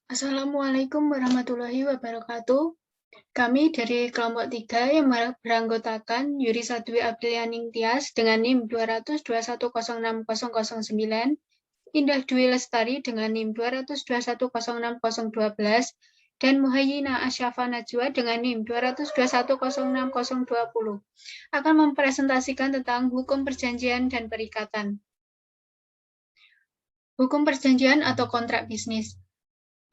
Assalamualaikum warahmatullahi wabarakatuh. Kami dari kelompok 3 yang beranggotakan Yurisa Dwi Aprilianing Tias dengan NIM 221060009, Indah Dwi Lestari dengan NIM 221060012, dan Muhayyina Asyafa Najwa dengan NIM 221060020 akan mempresentasikan tentang hukum perjanjian dan perikatan. Hukum perjanjian atau kontrak bisnis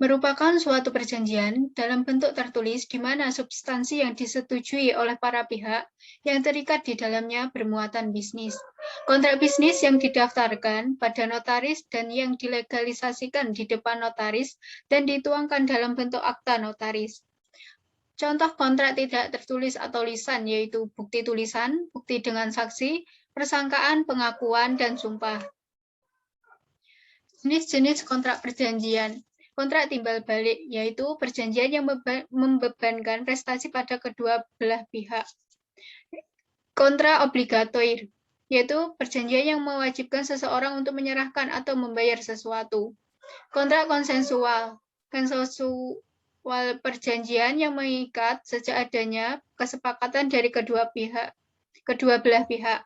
merupakan suatu perjanjian dalam bentuk tertulis di mana substansi yang disetujui oleh para pihak yang terikat di dalamnya bermuatan bisnis. Kontrak bisnis yang didaftarkan pada notaris dan yang dilegalisasikan di depan notaris dan dituangkan dalam bentuk akta notaris. Contoh kontrak tidak tertulis atau lisan yaitu bukti tulisan, bukti dengan saksi, persangkaan, pengakuan, dan sumpah. Jenis-jenis kontrak perjanjian. Kontrak timbal balik, yaitu perjanjian yang membebankan prestasi pada kedua belah pihak. Kontrak obligatoir, yaitu perjanjian yang mewajibkan seseorang untuk menyerahkan atau membayar sesuatu. Kontrak konsensual, perjanjian yang mengikat sejak adanya kesepakatan dari kedua belah pihak.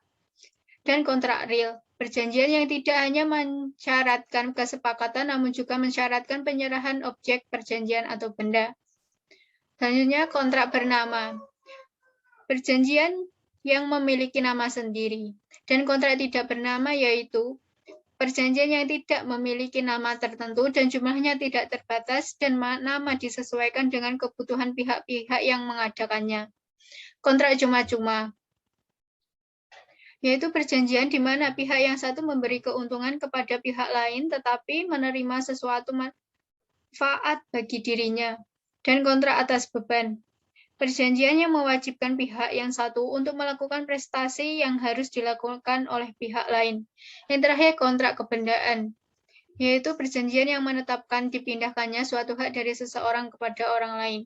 Dan kontrak real, perjanjian yang tidak hanya mensyaratkan kesepakatan, namun juga mensyaratkan penyerahan objek perjanjian atau benda. Selanjutnya, kontrak bernama, perjanjian yang memiliki nama sendiri. Dan kontrak tidak bernama yaitu perjanjian yang tidak memiliki nama tertentu dan jumlahnya tidak terbatas dan nama disesuaikan dengan kebutuhan pihak-pihak yang mengadakannya. Kontrak cuma-cuma, yaitu perjanjian di mana pihak yang satu memberi keuntungan kepada pihak lain tetapi menerima sesuatu manfaat bagi dirinya. Dan kontrak atas beban, perjanjian yang mewajibkan pihak yang satu untuk melakukan prestasi yang harus dilakukan oleh pihak lain. Yang terakhir, kontrak kebendaan, yaitu perjanjian yang menetapkan dipindahkannya suatu hak dari seseorang kepada orang lain.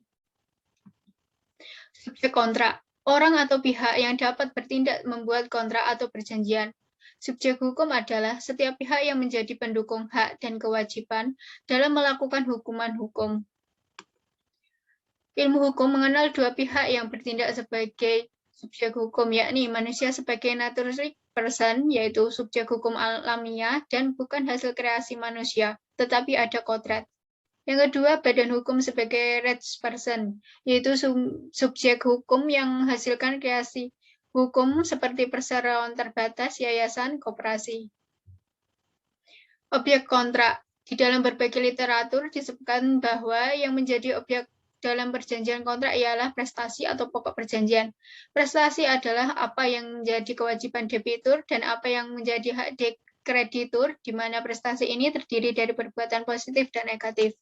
Subjek kontrak, orang atau pihak yang dapat bertindak membuat kontrak atau perjanjian. Subjek hukum adalah setiap pihak yang menjadi pendukung hak dan kewajiban dalam melakukan hukuman hukum. Ilmu hukum mengenal dua pihak yang bertindak sebagai subjek hukum, yakni manusia sebagai natural person, yaitu subjek hukum alamiah dan bukan hasil kreasi manusia, tetapi ada kodrat. Yang kedua, badan hukum sebagai rights person, yaitu subjek hukum yang menghasilkan kreasi hukum seperti perseroan terbatas, yayasan, koperasi. Objek kontrak. Di dalam berbagai literatur disebutkan bahwa yang menjadi objek dalam perjanjian kontrak ialah prestasi atau pokok perjanjian. Prestasi adalah apa yang menjadi kewajiban debitur dan apa yang menjadi hak kreditur, di mana prestasi ini terdiri dari perbuatan positif dan negatif.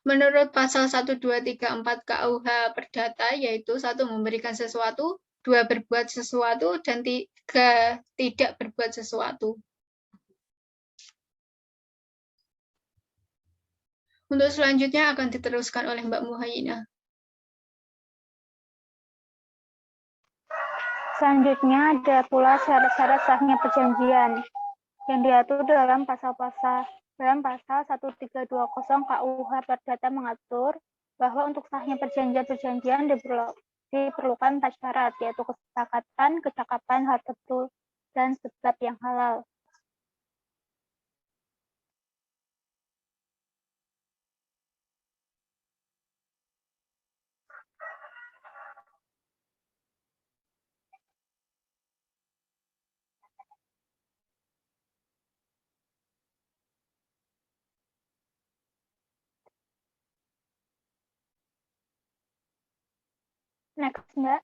Menurut pasal 1234 KUH Perdata, yaitu 1. Memberikan sesuatu, 2. Berbuat sesuatu, dan 3. Tidak berbuat sesuatu. Untuk selanjutnya akan diteruskan oleh Mbak Muhayyina. Selanjutnya ada pula syarat-syarat sahnya perjanjian yang diatur dalam pasal 1320 KUH Perdata mengatur bahwa untuk sahnya perjanjian diperlukan 4 syarat, yaitu kesepakatan, kecakapan, hal betul, dan sebab yang halal. Next, Mbak.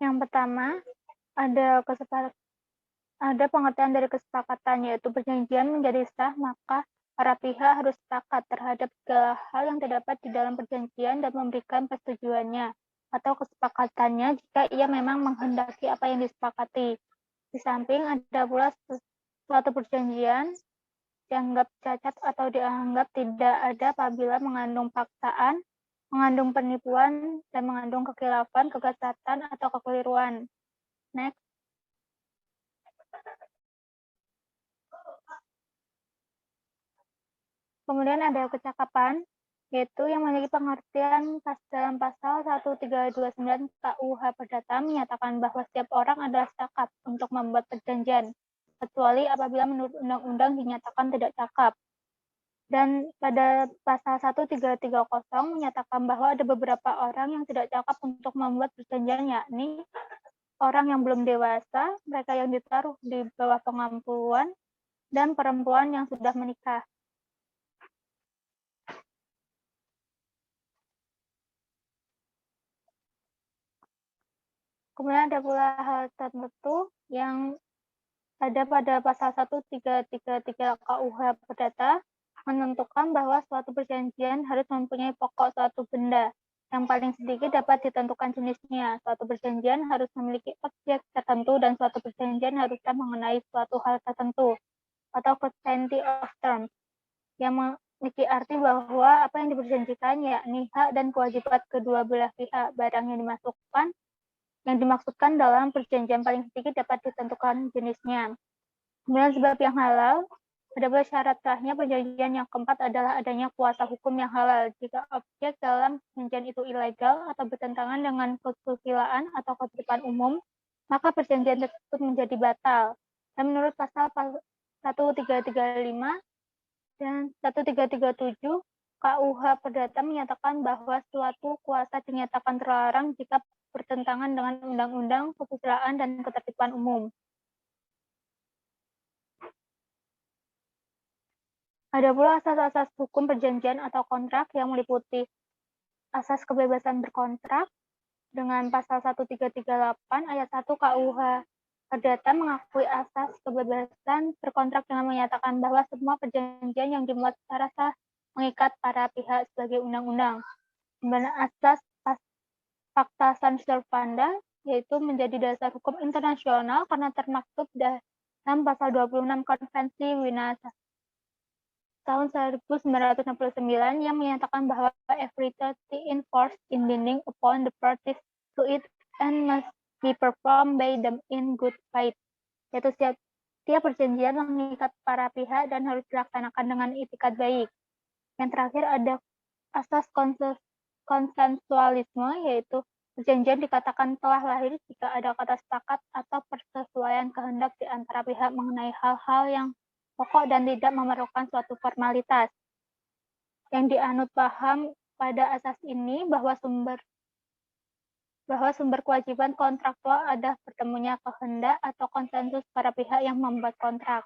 Yang pertama, ada pengertian dari kesepakatan, yaitu perjanjian menjadi sah maka Para pihak harus sepakat terhadap segala hal yang terdapat di dalam perjanjian dan memberikan persetujuannya atau kesepakatannya jika ia memang menghendaki apa yang disepakati. Di samping ada pula suatu perjanjian dianggap cacat atau dianggap tidak ada apabila mengandung paksaan, mengandung penipuan, dan mengandung kekhilafan, kekesatan, atau kekeliruan. Next. Kemudian ada kecakapan, yaitu yang memiliki pengertian dalam pasal 1329 KUH Perdata menyatakan bahwa setiap orang adalah cakap untuk membuat perjanjian, kecuali apabila menurut undang-undang dinyatakan tidak cakap. Dan pada pasal 1330 menyatakan bahwa ada beberapa orang yang tidak cakap untuk membuat perjanjian, yakni orang yang belum dewasa, mereka yang ditaruh di bawah pengampuan, dan perempuan yang sudah menikah. Kemudian ada pula hal tertentu yang ada pada pasal 1333 KUH Perdata menentukan bahwa suatu perjanjian harus mempunyai pokok suatu benda yang paling sedikit dapat ditentukan jenisnya. Suatu perjanjian harus memiliki objek tertentu dan suatu perjanjian haruslah mengenai suatu hal tertentu atau quantity of terms yang memiliki arti bahwa apa yang diperjanjikan yakni hak dan kewajiban kedua belah pihak. Barang yang dimaksudkan dalam perjanjian paling sedikit dapat ditentukan jenisnya. Kemudian sebab yang halal, ada pula syarat sahnya perjanjian yang keempat adalah adanya kuasa hukum yang halal. Jika objek dalam perjanjian itu ilegal atau bertentangan dengan kesusilaan atau ketertiban umum, maka perjanjian tersebut menjadi batal. Dan menurut pasal 1335 dan 1337, KUH Perdata menyatakan bahwa suatu kuasa dinyatakan terlarang jika bertentangan dengan undang-undang, kesusilaan, dan ketertiban umum. Ada pula asas-asas hukum perjanjian atau kontrak yang meliputi asas kebebasan berkontrak dengan pasal 1338 ayat 1 KUH Perdata mengakui asas kebebasan berkontrak dengan menyatakan bahwa semua perjanjian yang dimuat secara sah mengikat para pihak sebagai undang-undang. Kemudian asas Fakta San Servanda, yaitu menjadi dasar hukum internasional karena termaktub dalam pasal 26 Konvensi Wina tahun 1969 yang menyatakan bahwa every treaty enforced in binding upon the parties to it and must be performed by them in good faith, yaitu setiap perjanjian mengikat para pihak dan harus dilaksanakan dengan itikat baik. Yang terakhir ada asas konsensualisme, yaitu perjanjian dikatakan telah lahir jika ada kata sepakat atau persesuaian kehendak di antara pihak mengenai hal-hal yang pokok dan tidak memerlukan suatu formalitas. Yang dianut paham pada asas ini bahwa sumber kewajiban kontraktual ada bertemunya kehendak atau konsensus para pihak yang membuat kontrak.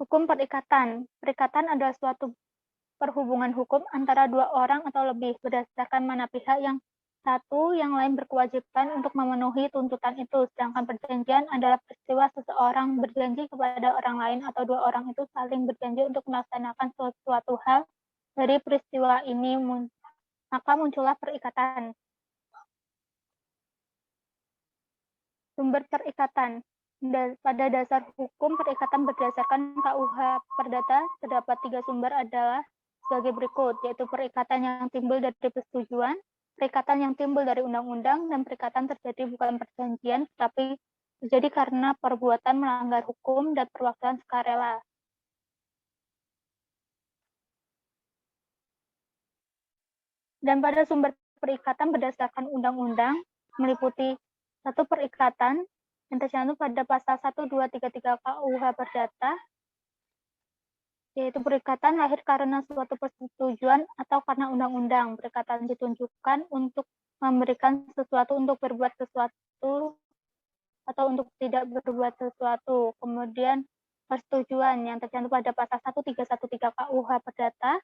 Hukum perikatan. Perikatan adalah suatu perhubungan hukum antara dua orang atau lebih berdasarkan mana pihak yang satu yang lain berkewajiban untuk memenuhi tuntutan itu, sedangkan perjanjian adalah peristiwa seseorang berjanji kepada orang lain atau dua orang itu saling berjanji untuk melaksanakan suatu hal dari peristiwa ini, maka muncullah perikatan. Sumber perikatan. Pada dasar hukum perikatan berdasarkan KUH Perdata terdapat 3 sumber adalah sebagai berikut, yaitu perikatan yang timbul dari persetujuan, perikatan yang timbul dari undang-undang, dan perikatan terjadi bukan perjanjian, tetapi terjadi karena perbuatan melanggar hukum dan perwakilan sukarela. Dan pada sumber perikatan berdasarkan undang-undang meliputi satu perikatan yang tercantum pada pasal 1233 KUH Perdata, yaitu perikatan lahir karena suatu persetujuan atau karena undang-undang. Perikatan ditunjukkan untuk memberikan sesuatu untuk berbuat sesuatu atau untuk tidak berbuat sesuatu. Kemudian persetujuan yang tercantum pada pasal 1313 KUH Perdata,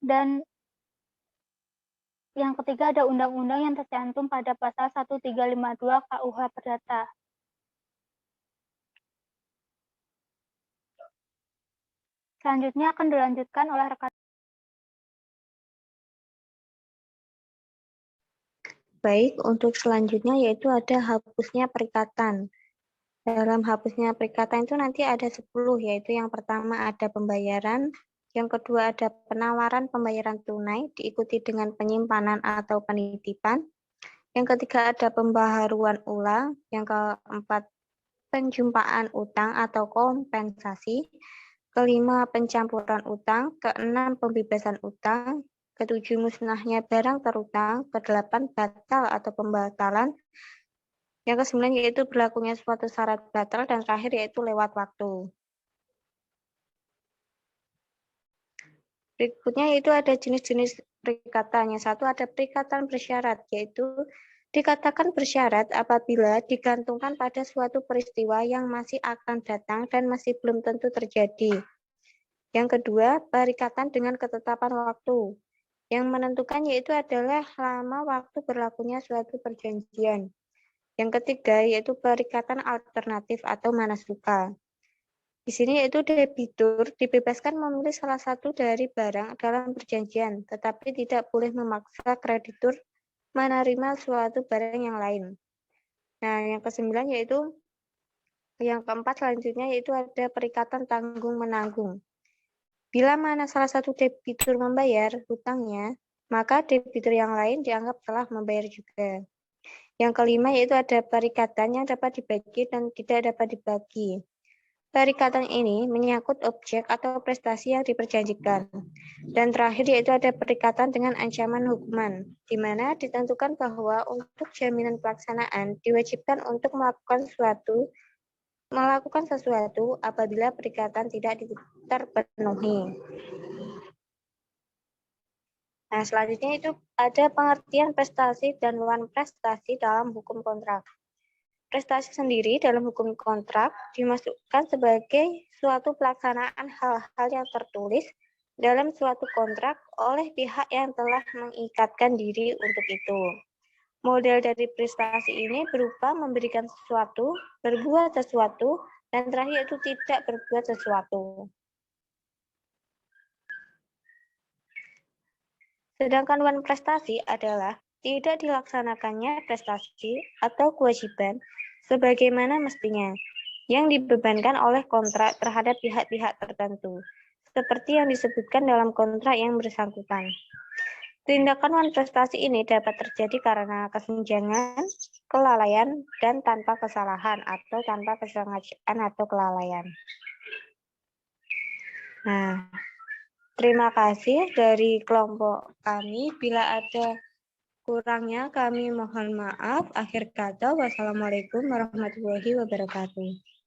dan yang ketiga ada undang-undang yang tercantum pada pasal 1352 KUH Perdata. Selanjutnya akan dilanjutkan oleh rekan. Baik, untuk selanjutnya yaitu ada hapusnya perikatan. Dalam hapusnya perikatan itu nanti ada 10, yaitu yang pertama ada pembayaran, yang kedua ada penawaran pembayaran tunai, diikuti dengan penyimpanan atau penitipan, yang ketiga ada pembaharuan ulang, yang keempat penjumpaan utang atau kompensasi, kelima pencampuran utang, keenam pembebasan utang, ketujuh musnahnya barang terutang, kedelapan batal atau pembatalan, yang kesembilan yaitu berlakunya suatu syarat batal, dan terakhir yaitu lewat waktu. Berikutnya yaitu ada jenis-jenis perikatan. Yang satu ada perikatan bersyarat, yaitu dikatakan bersyarat apabila digantungkan pada suatu peristiwa yang masih akan datang dan masih belum tentu terjadi. Yang kedua, perikatan dengan ketetapan waktu. Yang menentukan yaitu adalah lama waktu berlakunya suatu perjanjian. Yang ketiga yaitu perikatan alternatif atau manasuka. Di sini yaitu debitur dibebaskan memilih salah satu dari barang dalam perjanjian, tetapi tidak boleh memaksa kreditur menerima suatu barang yang lain. Nah, yang kesembilan yaitu yang keempat selanjutnya yaitu ada perikatan tanggung-menanggung. Bila mana salah satu debitur membayar hutangnya, maka debitur yang lain dianggap telah membayar juga. Yang kelima yaitu ada perikatan yang dapat dibagi dan tidak dapat dibagi. Perikatan ini menyangkut objek atau prestasi yang diperjanjikan. Dan terakhir yaitu ada perikatan dengan ancaman hukuman, di mana ditentukan bahwa untuk jaminan pelaksanaan diwajibkan untuk melakukan sesuatu apabila perikatan tidak terpenuhi. Nah, selanjutnya itu ada pengertian prestasi dan non-prestasi dalam hukum kontrak. Prestasi sendiri dalam hukum kontrak dimasukkan sebagai suatu pelaksanaan hal-hal yang tertulis dalam suatu kontrak oleh pihak yang telah mengikatkan diri untuk itu. Model dari prestasi ini berupa memberikan sesuatu, berbuat sesuatu, dan terakhir itu tidak berbuat sesuatu. Sedangkan non-prestasi adalah tidak dilaksanakannya prestasi atau kewajiban sebagaimana mestinya, yang dibebankan oleh kontrak terhadap pihak-pihak tertentu, seperti yang disebutkan dalam kontrak yang bersangkutan. Tindakan non-prestasi ini dapat terjadi karena kesenjangan, kelalaian, dan tanpa kesalahan atau tanpa kesengajaan atau kelalaian. Nah, terima kasih dari kelompok kami. Bila ada kurangnya kami mohon maaf. Akhir kata, wassalamualaikum warahmatullahi wabarakatuh.